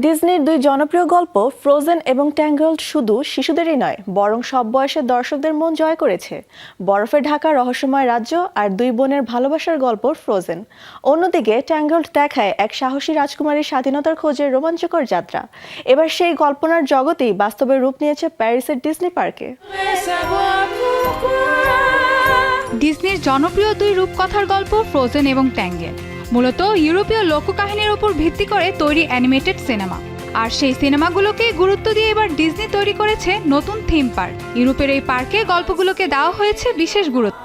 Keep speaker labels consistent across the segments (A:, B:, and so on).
A: ডিজনির দুই জনপ্রিয় গল্প ফ্রোজেন এবং ট্যাঙ্গলড শুধু শিশুদেরই নয়, বরং সব বয়সের দর্শকদের মন জয় করেছে। বরফে ঢাকা রহস্যময় রাজ্য আর দুই বোনের ভালোবাসার গল্প ফ্রোজেন। অন্যদিকে ট্যাঙ্গলড দেখায় এক সাহসী রাজকুমারীর স্বাধীনতার খোঁজে রোমাঞ্চকর যাত্রা। এবার সেই কল্পনার জগতেই বাস্তবে রূপ নিয়েছে প্যারিসের ডিজনি পার্কে।
B: ডিজনির জনপ্রিয় দুই রূপকথার গল্প ফ্রোজেন এবং ট্যাঙ্গেল মূলত ইউরোপীয় লোককাহিনীর উপর ভিত্তি করে তৈরি অ্যানিমেটেড সিনেমা। আর সেই সিনেমাগুলোকে গুরুত্ব দিয়ে এবার ডিজনি তৈরি করেছে নতুন থিম পার্ক। ইউরোপের এই পার্কে গল্পগুলোকে দেওয়া হয়েছে বিশেষ গুরুত্ব।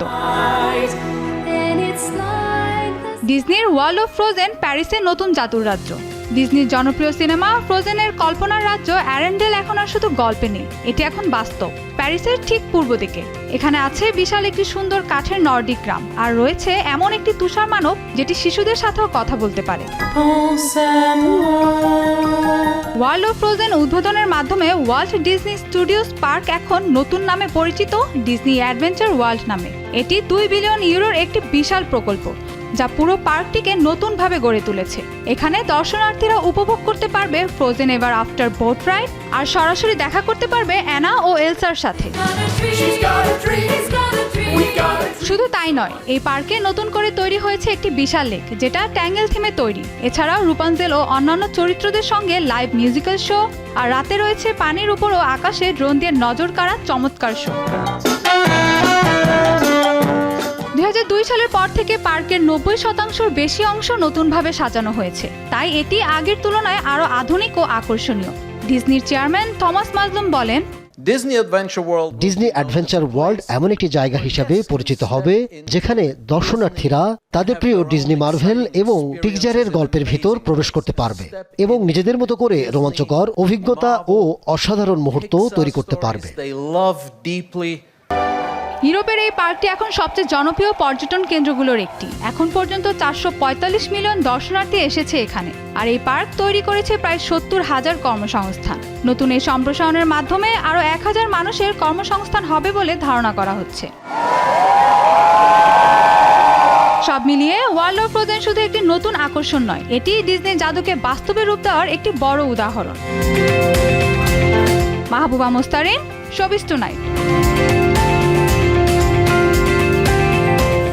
B: ডিজনির ওয়ার্ল্ড অফ ফ্রোজেন প্যারিসের নতুন জাদুর রাজ্য। ডিজনির জনপ্রিয় সিনেমা ফ্রোজেনের কল্পনার রাজ্য অ্যারেন্ডেল এখন আর শুধু গল্পে নেই, এটি এখন বাস্তব। প্যারিসের ঠিক পূর্ব দিকে এখানে আছে বিশাল একটি সুন্দর কাঠের নর্ডিক গ্রাম, আর রয়েছে এমন একটি তুষার মানব যেটি শিশুদের সাথেও কথা বলতে পারে। ওয়ার্ল্ড অফ ফ্রোজেন উদ্বোধনের মাধ্যমে ওয়াল্ট ডিজনি স্টুডিওস পার্ক এখন নতুন নামে পরিচিত ডিজনি অ্যাডভেঞ্চার ওয়ার্ল্ড নামে। এটি 2 বিলিয়ন ইউরোর একটি বিশাল প্রকল্প যা পুরো পার্কটিকে নতুনভাবে গড়ে তুলেছে। এখানে দর্শনার্থীরা উপভোগ করতে পারবে frozen ever after boat ride, আর সরাসরি দেখা করতে পারবে অ্যানা ও এলসার সাথে। শুধু তাই নয়, এই পার্কে নতুন করে তৈরি হয়েছে একটি বিশাল লেক যেটা ট্যাঙ্গেল থিমে তৈরি। এছাড়াও রূপাঞ্জেল ও অন্যান্য চরিত্রদের সঙ্গে লাইভ মিউজিক্যাল শো, আর রাতে রয়েছে পানির উপর ও আকাশে ড্রোন দিয়ে নজর কাড়া চমৎকার শো। 2002 সালের পর থেকে পার্কের 90% বেশি অংশ নতুনভাবে সাজানো হয়েছে, তাই এটি আগের তুলনায় আরও আধুনিক ও আকর্ষণীয়। ডিজনির চেয়ারম্যান থমাস মাজলুম বলেন,
C: ডিজনি অ্যাডভেঞ্চার ওয়ার্ল্ড এমন একটি জায়গা হিসাবে পরিচিত হবে যেখানে দর্শনার্থীরা তাদের প্রিয় ডিজনি মার্ভেল এবং পিকচারের গল্পের ভিতর প্রবেশ করতে পারবে এবং নিজেদের মতো করে রোমাঞ্চকর অভিজ্ঞতা ও অসাধারণ মুহূর্ত তৈরি করতে পারবে।
B: ইউরোপের এই পার্কটি এখন সবচেয়ে জনপ্রিয় পর্যটন কেন্দ্রগুলোর একটি। এখন পর্যন্ত 445 মিলিয়ন দর্শনার্থী এসেছে এখানে, আর এই পার্ক তৈরি করেছে প্রায় 70,000 কর্মসংস্থান। নতুন এই সম্প্রসারণের মাধ্যমে আরও 1000 মানুষের কর্মসংস্থান হবে বলে ধারণা করা হচ্ছে। সব মিলিয়ে ওয়ার্ল্ড অফ ফ্রোজেন শুধু একটি নতুন আকর্ষণ নয়, এটি ডিজনির জাদুকে বাস্তবে রূপ দেওয়ার একটি বড় উদাহরণ। Mahbuba Mostarin, showbiz tonight.